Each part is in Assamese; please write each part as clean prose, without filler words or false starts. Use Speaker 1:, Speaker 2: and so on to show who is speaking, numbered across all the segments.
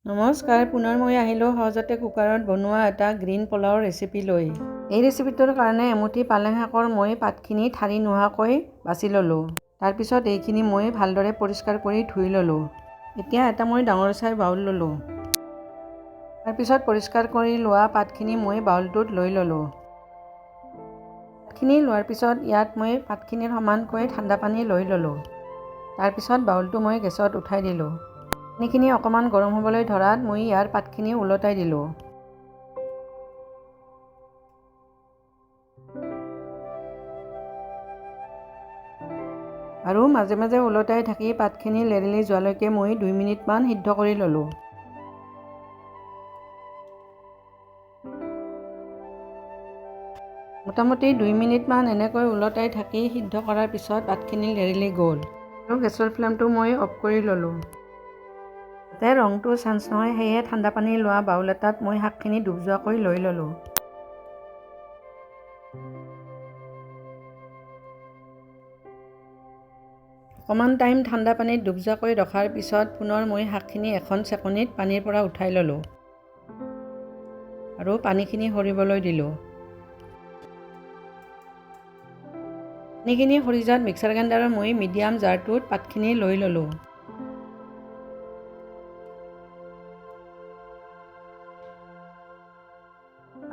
Speaker 1: নমস্কাৰ, পুনৰ মই আহিলোঁ সহজতে কুকাৰত বনোৱা এটা গ্ৰীণ পোলাওৰ ৰেচিপি লৈ। এই ৰেচিপিটোৰ কাৰণে এমুঠি পালেং শাকৰ মই পাতখিনি ঠাৰি নোহোৱাকৈ বাছি ল'লোঁ। তাৰপিছত এইখিনি মই ভালদৰে পৰিষ্কাৰ কৰি ধুই ল'লোঁ। এতিয়া এটা মই ডাঙৰ চাই বাউল ল'লোঁ। তাৰপিছত পৰিষ্কাৰ কৰি লোৱা পাতখিনি মই বাউলটোত লৈ ল'লোঁ। পাতখিনি লোৱাৰ পিছত ইয়াত মই পাতখিনিৰ সমানকৈ ঠাণ্ডা পানী লৈ ল'লোঁ। তাৰপিছত বাউলটো মই গেছত উঠাই দিলোঁ। পানীখিনি অকণমান গৰম হ'বলৈ ধৰাত মই ইয়াৰ পাতখিনি ওলটাই দিলোঁ। আৰু মাজে মাজে ওলটাই থাকি পাতখিনি লেৰেলি যোৱালৈকে মই 2 মিনিটমান সিদ্ধ কৰি ল'লোঁ। মোটামুটি 2 মিনিটমান এনেকৈ ওলটাই থাকি সিদ্ধ কৰাৰ পিছত পাতখিনি লেৰেলি গ'ল। আৰু গেছৰ ফ্লেমটো মই অফ কৰি ল'লোঁ। যাতে ৰংটো চেঞ্জ নহয় সেয়ে ঠাণ্ডা পানী লোৱা বাউল এটাত মই শাকখিনি ডুব যোৱাকৈ লৈ ল'লোঁ। অকণমান টাইম ঠাণ্ডা পানীত ডুব যোৱাকৈ ৰখাৰ পিছত পুনৰ মই শাকখিনি এখন চেকনিত পানীৰ পৰা উঠাই ল'লোঁ। আৰু পানীখিনি সৰিবলৈ দিলোঁ। পানীখিনি সৰি যোৱাত মিক্সাৰ গ্ৰাইণ্ডাৰৰ মই মিডিয়াম জাৰটোত পাতখিনি লৈ ল'লোঁ।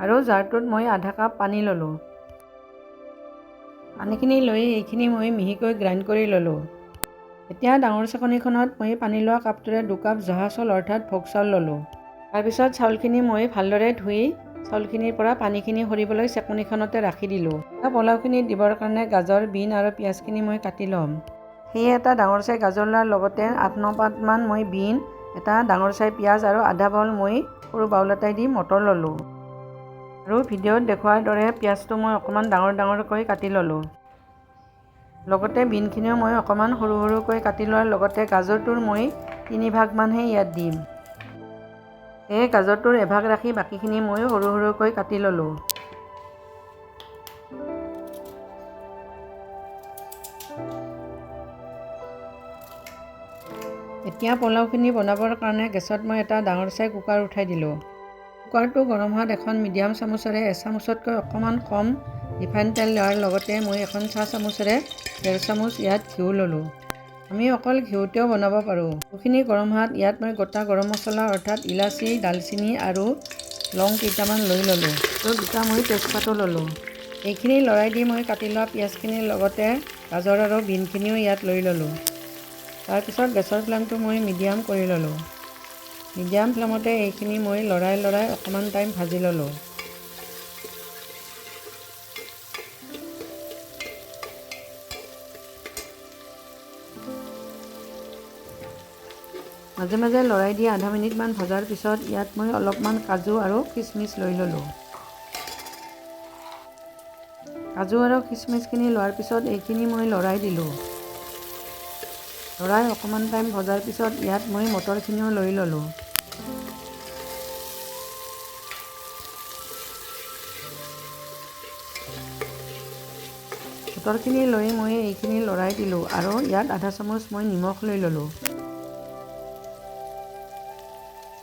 Speaker 1: আৰু জাৰটোত মই আধা কাপ পানী ল'লোঁ। পানীখিনি লৈ এইখিনি মই মিহিকৈ গ্ৰাইণ্ড কৰি ল'লোঁ। এতিয়া ডাঙৰ চেকনিখনত মই পানী লোৱা কাপটোৰে 2 কাপ জহা চাউল অৰ্থাৎ ভোগ চাউল ল'লোঁ। তাৰপিছত চাউলখিনি মই ভালদৰে ধুই চাউলখিনিৰ পৰা পানীখিনি সৰিবলৈ চেকনিখনতে ৰাখি দিলোঁ। পোলাওখিনি দিবৰ কাৰণে গাজৰ, বিন আৰু পিঁয়াজখিনি মই কাটি ল'ম। সেয়ে এটা ডাঙৰ চাই গাজৰ লোৱাৰ লগতে 8-9 পাতমান মই বিন, এটা ডাঙৰ চাই পিঁয়াজ আৰু আধা বাউল মই সৰু বাউল এটাই দি মটৰ ল'লোঁ। আৰু ভিডিঅ'ত দেখুওৱাৰ দৰে পিঁয়াজটো মই অকণমান ডাঙৰকৈ কাটি ল'লোঁ। লগতে বিনখিনিও মই অকণমান সৰু সৰুকৈ কাটি লোৱাৰ লগতে গাজৰটোৰ মই 3 ভাগমানহে ইয়াত দিম। এই গাজৰটোৰ এভাগ ৰাখি বাকীখিনি মই সৰু সৰুকৈ কাটি ল'লোঁ। এতিয়া পোলাওখিনি বনাবৰ কাৰণে গেছত মই এটা ডাঙৰ চাই কুকাৰ উঠাই দিলোঁ। কুকাৰটো গৰম হোৱাত এখন মিডিয়াম চামুচেৰে এচামুচতকৈ অকণমান কম ৰিফাইন তেল লোৱাৰ লগতে মই এখন চাহ চামুচেৰে 1.5 চামুচ ইয়াত ঘিউ ল'লোঁ। আমি অকল ঘিউতেও বনাব পাৰোঁ। ঘিউখিনি গৰম হোৱাত ইয়াত মই গোটা গৰম মছলা অৰ্থাৎ ইলাচি, দালচিনি আৰু লং কেইটামান লৈ ল'লোঁ। আৰু 2টা মই তেজপাতো ল'লোঁ। এইখিনি লৰাই দি মই কাটি লোৱা পিঁয়াজখিনিৰ লগতে গাজৰ আৰু বিনখিনিও ইয়াত লৈ ল'লোঁ। তাৰপিছত গেছৰ ফ্লেমটো মই মিডিয়াম কৰি ল'লোঁ। মিডিয়াম ফ্লেমতে এইখিনি মই লৰাই অকণমান টাইম ভাজি ল'লোঁ। মাজে মাজে লৰাই দি আধা মিনিটমান ভজাৰ পিছত ইয়াত মই অলপমান কাজু আৰু খিচমিচ লৈ ল'লোঁ। কাজু আৰু খিচমিচখিনি লোৱাৰ পিছত এইখিনি মই লৰাই দিলোঁ। লৰাই অকণমান টাইম ভজাৰ পিছত ইয়াত মই মটৰখিনিও লৈ ল'লোঁ। মটৰখিনি লৈ মই এইখিনি লৰাই দিলোঁ আৰু ইয়াত আধা চামুচ মই নিমখ লৈ ল'লোঁ।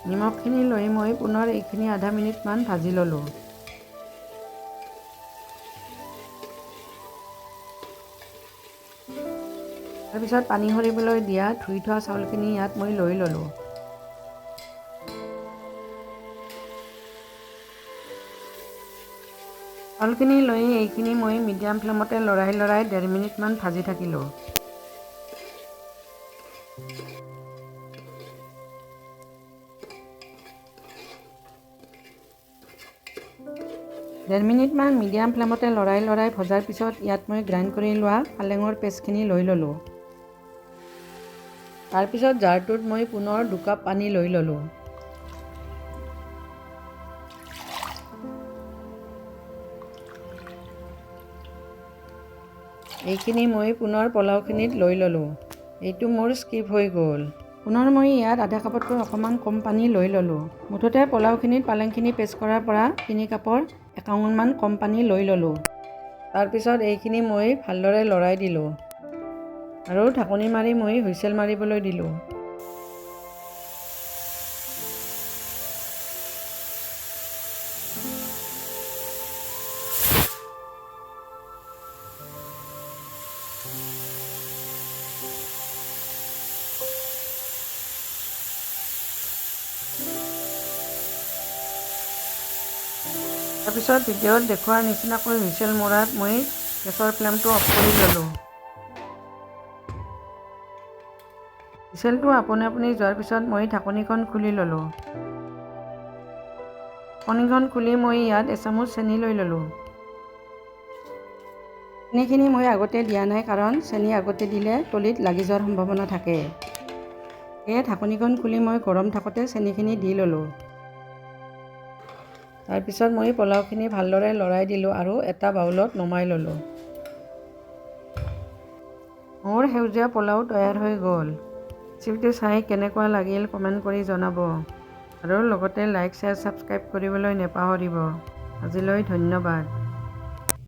Speaker 1: নিমখখিনি লৈ মই পুনৰ এইখিনি আধা মিনিটমান ভাজি ল'লোঁ। তাৰপিছত পানী সৰিবলৈ দিয়া ধুই থোৱা চাউলখিনি ইয়াত মই লৈ ল'লোঁ। চাউলখিনি লৈ এইখিনি মই মিডিয়াম ফ্লেমতে লৰাই 1.5 মিনিটমান ভাজি থাকিলোঁ। ডেৰ মিনিটমান মিডিয়াম ফ্লেমতে লৰাই ভজাৰ পিছত ইয়াত মই গ্ৰাইণ্ড কৰি লোৱা পালেঙৰ পেষ্টখিনি লৈ ল'লোঁ। তাৰপিছত জাৰটোত মই পুনৰ 2 কাপ পানী লৈ ল'লোঁ। এইখিনি মই পুনৰ পোলাওখিনিত লৈ ল'লোঁ। এইটো মোৰ স্কিপ হৈ গ'ল। পুনৰ মই ইয়াত আধা কাপতকৈ অকণমান কম পানী লৈ ল'লোঁ। মুঠতে পোলাওখিনিত পালেংখিনি পেষ্ট কৰাৰ পৰা 3 কাপৰ 1 আঙুলমান কম পানী লৈ ল'লোঁ। তাৰপিছত এইখিনি মই ভালদৰে লৰাই দিলোঁ আৰু ঢাকনি মাৰি মই হুইচেল মাৰিবলৈ দিলোঁ। তাৰপিছত ভিডিঅ'ত দেখুৱাৰ নিচিনাকৈ হুইচেল মৰাত মই গেছৰ ফ্লেমটো অফ কৰি ল'লোঁ। হুইচেলটো আপুনি যোৱাৰ পিছত মই ঢাকনিখন খুলি ল'লোঁ। ঢাকনিখন খুলি মই ইয়াত এচামুচ চেনি লৈ ল'লোঁ। চেনিখিনি মই আগতে দিয়া নাই কাৰণ চেনি আগতে দিলে তলিত লাগি যোৱাৰ সম্ভাৱনা থাকে। সেয়ে ঢাকনিখন খুলি মই গৰম থাকোঁতে চেনিখিনি দি ল'লোঁ। তাৰপিছত মই পোলাওখিনি ভালদৰে লৰাই দিলোঁ আৰু এটা বাউলত নমাই ল'লোঁ। মোৰ সেউজীয়া পোলাও তৈয়াৰ হৈ গ'ল। ৰেচিপিটো চাই কেনেকুৱা লাগিল কমেণ্ট কৰি জনাব আৰু লগতে লাইক, শ্বেয়াৰ, ছাবস্ক্ৰাইব কৰিবলৈ নাপাহৰিব। আজিলৈ ধন্যবাদ।